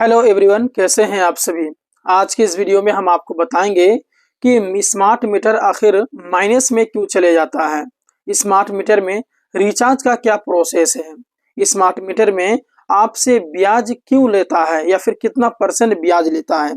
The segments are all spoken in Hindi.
हेलो एवरीवन, कैसे हैं आप सभी। आज के इस वीडियो में हम आपको बताएंगे कि स्मार्ट मीटर आखिर माइनस में क्यों चले जाता है। स्मार्ट मीटर में रिचार्ज का क्या प्रोसेस है। स्मार्ट मीटर में आपसे ब्याज क्यों लेता है या फिर कितना परसेंट ब्याज लेता है।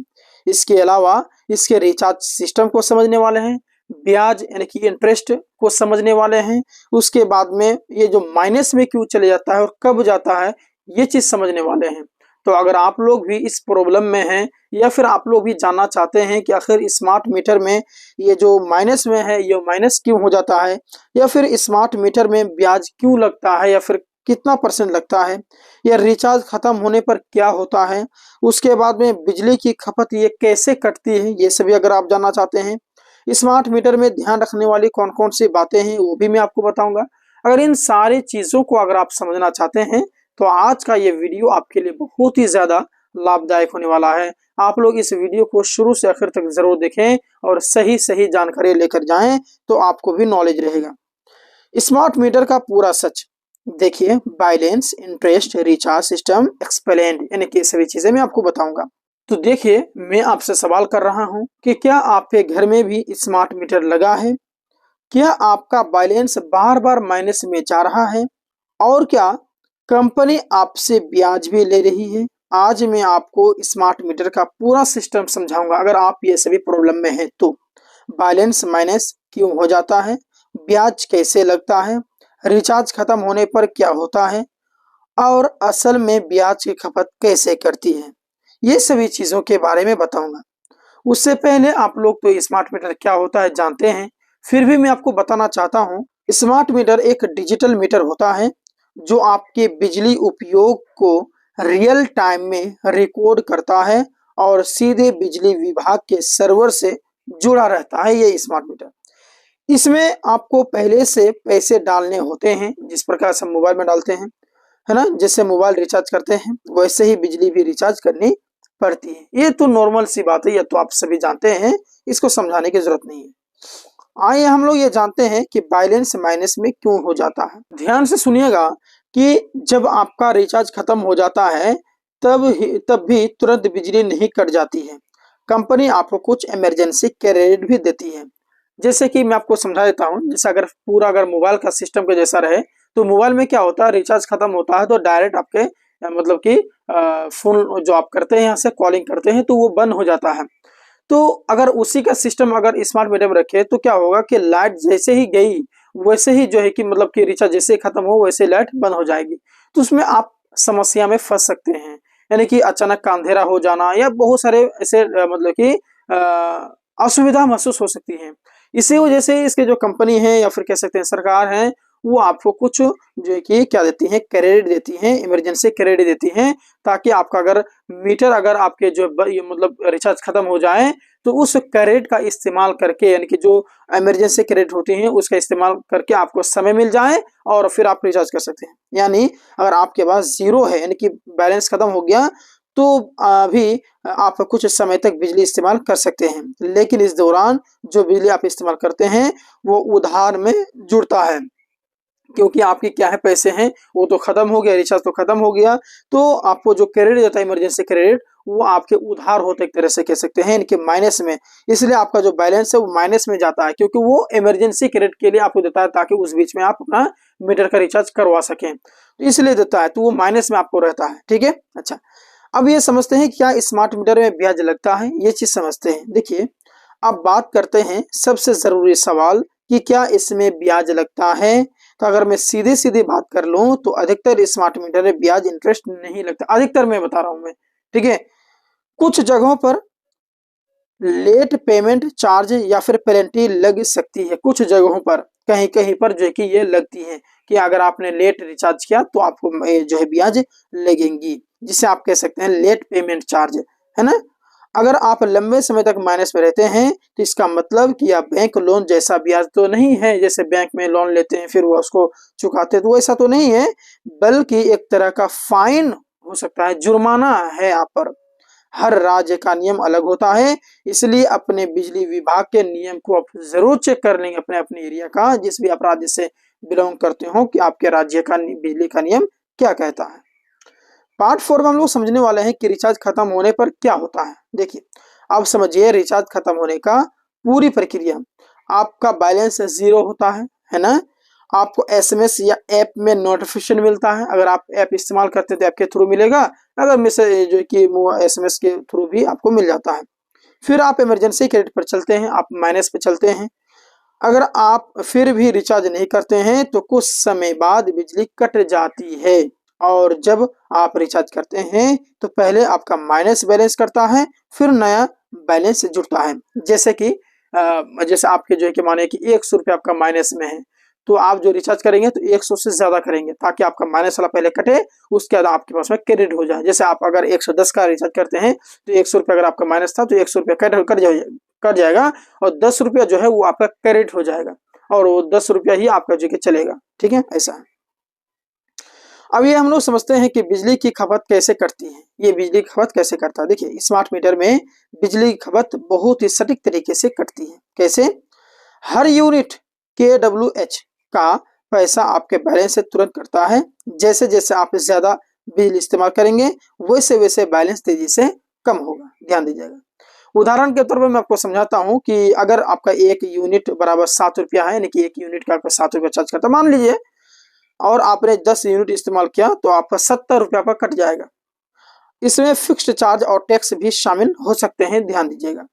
इसके अलावा इसके रिचार्ज सिस्टम को समझने वाले हैं, ब्याज यानी कि इंटरेस्ट को समझने वाले हैं। उसके बाद में ये जो माइनस में क्यों चले जाता है और कब जाता है, ये चीज समझने वाले हैं। तो अगर आप लोग भी इस प्रॉब्लम में हैं या फिर आप लोग भी जानना चाहते हैं कि आखिर स्मार्ट मीटर में ये जो माइनस में है ये माइनस क्यों हो जाता है, या फिर स्मार्ट मीटर में ब्याज क्यों लगता है या फिर कितना परसेंट लगता है, या रिचार्ज खत्म होने पर क्या होता है, उसके बाद में बिजली की खपत ये कैसे कटती है, ये सभी अगर आप जानना चाहते हैं। स्मार्ट मीटर में ध्यान रखने वाली कौन कौन सी बातें हैं वो भी मैं आपको बताऊंगा। अगर इन सारी चीजों को अगर आप समझना चाहते हैं तो आज का ये वीडियो आपके लिए बहुत ही ज्यादा लाभदायक होने वाला है। आप लोग इस वीडियो को शुरू से आखिर तक जरूर देखें और सही सही जानकारी लेकर जाएं तो आपको भी नॉलेज रहेगा। स्मार्ट मीटर का पूरा सच देखिए, balance, interest, recharge system, explained, यानी कि सभी चीजें मैं आपको बताऊंगा। तो देखिए, मैं आपसे सवाल कर रहा हूं कि क्या आपके घर में भी स्मार्ट मीटर लगा है? क्या आपका बैलेंस बार बार माइनस में जा रहा है? और क्या कंपनी आपसे ब्याज भी ले रही है? आज मैं आपको स्मार्ट मीटर का पूरा सिस्टम समझाऊंगा। अगर आप ये सभी प्रॉब्लम में हैं तो बैलेंस माइनस क्यों हो जाता है, ब्याज कैसे लगता है, रिचार्ज खत्म होने पर क्या होता है, और असल में ब्याज की खपत कैसे करती है, ये सभी चीजों के बारे में बताऊंगा। उससे पहले आप लोग तो स्मार्ट मीटर क्या होता है जानते हैं, फिर भी मैं आपको बताना चाहता हूँ। स्मार्ट मीटर एक डिजिटल मीटर होता है जो आपके बिजली उपयोग को रियल टाइम में रिकॉर्ड करता है और सीधे बिजली विभाग के सर्वर से जुड़ा रहता है। ये स्मार्ट मीटर, इसमें आपको पहले से पैसे डालने होते हैं, जिस प्रकार से हम मोबाइल में डालते हैं, है ना। जैसे मोबाइल रिचार्ज करते हैं वैसे ही बिजली भी रिचार्ज करनी पड़ती है। ये तो नॉर्मल सी बात है, ये तो आप सभी जानते हैं, इसको समझाने की जरूरत नहीं है। आइए हम लोग ये जानते हैं कि बैलेंस माइनस में क्यों हो जाता है। ध्यान से सुनिएगा कि जब आपका रिचार्ज खत्म हो जाता है तब भी तुरंत बिजली नहीं कट जाती है। कंपनी आपको कुछ इमरजेंसी क्रेडिट भी देती है। जैसे कि मैं आपको समझा देता हूँ, जैसे अगर मोबाइल का सिस्टम के जैसा रहे तो मोबाइल में क्या होता है, रिचार्ज खत्म होता है तो डायरेक्ट आपके मतलब कि फोन जो आप करते हैं यहाँ से कॉलिंग करते हैं तो वो बंद हो जाता है। तो अगर उसी का सिस्टम अगर स्मार्ट मीटर में रखे तो क्या होगा कि लाइट जैसे ही गई वैसे ही जो है कि मतलब कि रिचार्ज जैसे ही खत्म हो वैसे लाइट बंद हो जाएगी। तो उसमें आप समस्या में फंस सकते हैं, यानी कि अचानक का अंधेरा हो जाना या बहुत सारे ऐसे मतलब कि असुविधा महसूस हो सकती है। इसी वजह से इसके जो कंपनी है या फिर कह सकते हैं सरकार है, वो आपको कुछ जो है कि क्या देती है, क्रेडिट देती है, इमरजेंसी क्रेडिट देती है, ताकि आपका अगर मीटर अगर आपके जो मतलब रिचार्ज खत्म हो जाए तो उस क्रेडिट का इस्तेमाल करके, यानी कि जो इमरजेंसी क्रेडिट होती है उसका इस्तेमाल करके आपको समय मिल जाए और फिर आप रिचार्ज कर सकते हैं। यानी अगर आपके पास जीरो है, यानी कि बैलेंस खत्म हो गया, तो अभी आप कुछ समय तक बिजली इस्तेमाल कर सकते हैं, लेकिन इस दौरान जो बिजली आप इस्तेमाल करते हैं वो उधार में जुड़ता है, क्योंकि आपके क्या है, पैसे हैं वो तो खत्म हो गया, रिचार्ज तो खत्म हो गया, तो आपको जो क्रेडिट देता है इमरजेंसी क्रेडिट वो आपके उधार होते एक तरह से कह सकते हैं, इनके माइनस में। इसलिए आपका जो बैलेंस है वो माइनस में जाता है, क्योंकि वो इमरजेंसी क्रेडिट के लिए आपको देता है ताकि उस बीच में आप अपना मीटर का रिचार्ज करवा सकें, तो इसलिए देता है, तो वो माइनस में आपको रहता है। ठीक है, अच्छा, अब ये समझते हैं क्या स्मार्ट मीटर में ब्याज लगता है, ये चीज समझते हैं। देखिए, अब बात करते हैं सबसे जरूरी सवाल कि क्या इसमें ब्याज लगता है। तो अगर मैं सीधे सीधे बात कर लूं तो अधिकतर स्मार्ट मीटर में ब्याज इंटरेस्ट नहीं लगता। अधिकतर मैं बता रहा हूं मैं, ठीक है। कुछ जगहों पर लेट पेमेंट चार्ज या फिर पेनल्टी लग सकती है, कुछ जगहों पर, कहीं कहीं पर जो है कि ये लगती है कि अगर आपने लेट रिचार्ज किया तो आपको जो है ब्याज लगेंगी, जिसे आप कह सकते हैं लेट पेमेंट चार्ज, है ना। अगर आप लंबे समय तक माइनस में रहते हैं तो इसका मतलब कि आप बैंक लोन जैसा ब्याज तो नहीं है, जैसे बैंक में लोन लेते हैं फिर वो उसको चुकाते हैं, तो ऐसा तो नहीं है, बल्कि एक तरह का फाइन हो सकता है, जुर्माना है आप पर। हर राज्य का नियम अलग होता है, इसलिए अपने बिजली विभाग के नियम को आप जरूर चेक कर लेंगे, अपने अपने एरिया का, जिस भी आप राज्य से बिलोंग करते हो, कि आपके राज्य का बिजली का नियम क्या कहता है। पार्ट 4 में हम लोग समझने वाले हैं कि रिचार्ज खत्म होने पर क्या होता है। देखिए अब समझिए रिचार्ज खत्म होने का पूरी प्रक्रिया। आपका बैलेंस 0 होता है ना। आपको एसएमएस या ऐप में नोटिफिकेशन मिलता है। अगर आप ऐप इस्तेमाल करते हैं तो ऐप के थ्रू मिलेगा, अगर मैसेज जो कि एसएमएस के थ्रू भी आपको मिल जाता है। फिर आप इमरजेंसी क्रेडिट पर चलते हैं, आप माइनस पे चलते हैं। अगर आप फिर भी रिचार्ज नहीं करते हैं तो कुछ समय बाद बिजली कट जाती है, और जब आप रिचार्ज करते हैं तो पहले आपका माइनस बैलेंस करता है, फिर नया बैलेंस जुड़ता है। जैसे कि जैसे आपके जो है कि माने कि 100 रुपये आपका माइनस में है, तो आप जो रिचार्ज करेंगे तो 100 से ज्यादा करेंगे ताकि आपका माइनस वाला पहले कटे, उसके बाद आपके पास में क्रेडिट हो जाए। जैसे आप अगर 110 का रिचार्ज करते हैं तो 100 रुपये अगर आपका माइनस था तो 100 रुपये कट जाएगा और 10 रुपया जो है वो आपका क्रेडिट हो जाएगा, और वो 10 रुपया ही आपका जो कि चलेगा। ठीक है, ऐसा है। अब ये हम लोग समझते हैं कि बिजली की खपत कैसे करती है। ये बिजली की खपत कैसे करता है, देखिए स्मार्ट मीटर में बिजली की खपत बहुत ही सटीक तरीके से करती है। कैसे? हर यूनिट kWh का पैसा आपके बैलेंस से तुरंत कटता है। जैसे जैसे आप ज्यादा बिजली इस्तेमाल करेंगे वैसे वैसे बैलेंस तेजी से कम होगा। ध्यान दीजिएगा। उदाहरण के तौर पर मैं आपको समझाता हूं कि अगर आपका एक यूनिट बराबर 7 रुपया है, यानी कि एक यूनिट का आपका 7 रुपया चार्ज करता, मान लीजिए, और आपने 10 यूनिट इस्तेमाल किया तो आपका 70 रुपया पर कट जाएगा। इसमें फिक्स्ड चार्ज और टैक्स भी शामिल हो सकते हैं, ध्यान दीजिएगा।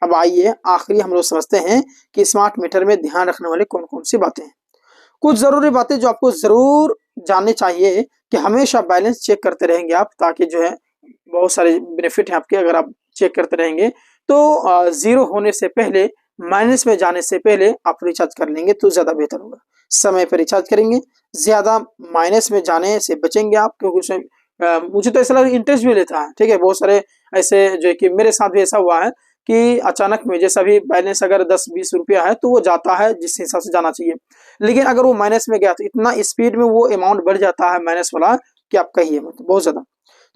अब आइए आखिरी हम लोग समझते हैं कि स्मार्ट मीटर में ध्यान रखने वाले कौन कौन सी बातें हैं। कुछ जरूरी बातें जो आपको जरूर जाननी चाहिए कि हमेशा बैलेंस चेक करते रहेंगे आप, ताकि जो है बहुत सारे बेनिफिट हैं आपके अगर आप चेक करते रहेंगे। तो 0 होने से पहले, माइनस में जाने से पहले आप रिचार्ज कर लेंगे तो ज्यादा बेहतर होगा। समय पर रिचार्ज करेंगे, ज्यादा माइनस में जाने से बचेंगे आप, क्योंकि उसमें मुझे तो ऐसा लगा इंटरेस्ट भी लेता है। ठीक है, बहुत सारे ऐसे जो कि मेरे साथ भी ऐसा हुआ है कि अचानक में जैसा भी बैलेंस अगर 10-20 रुपया है तो वो जाता है जिस हिसाब से जाना चाहिए, लेकिन अगर वो माइनस में गया तो इतना स्पीड में वो अमाउंट बढ़ जाता है माइनस वाला कि आप कहिए मत, बहुत ज्यादा।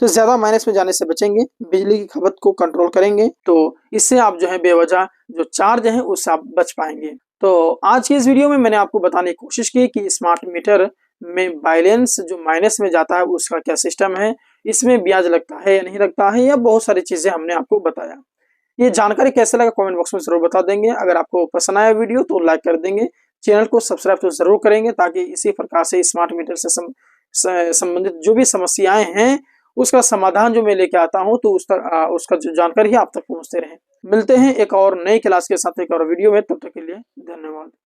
तो ज्यादा माइनस में जाने से बचेंगे, बिजली की खपत को कंट्रोल करेंगे, तो इससे आप जो है बेवजह जो चार्ज है उससे आप बच पाएंगे। तो आज की इस वीडियो में मैंने आपको बताने की कोशिश की कि स्मार्ट मीटर में बैलेंस जो माइनस में जाता है उसका क्या सिस्टम है, इसमें ब्याज लगता है या नहीं लगता है, या बहुत सारी चीजें हमने आपको बताया। ये जानकारी कैसे लगा कमेंट बॉक्स में जरूर बता देंगे। अगर आपको पसंद आया वीडियो तो लाइक कर देंगे, चैनल को सब्सक्राइब तो जरूर करेंगे, ताकि इसी प्रकार से स्मार्ट मीटर से संबंधित जो भी समस्याएं हैं उसका समाधान जो मैं लेके आता हूं तो उसका जो जानकारी है आप तक पहुंचते रहे। मिलते हैं एक और नई क्लास के साथ एक और वीडियो में, तब तक के लिए धन्यवाद।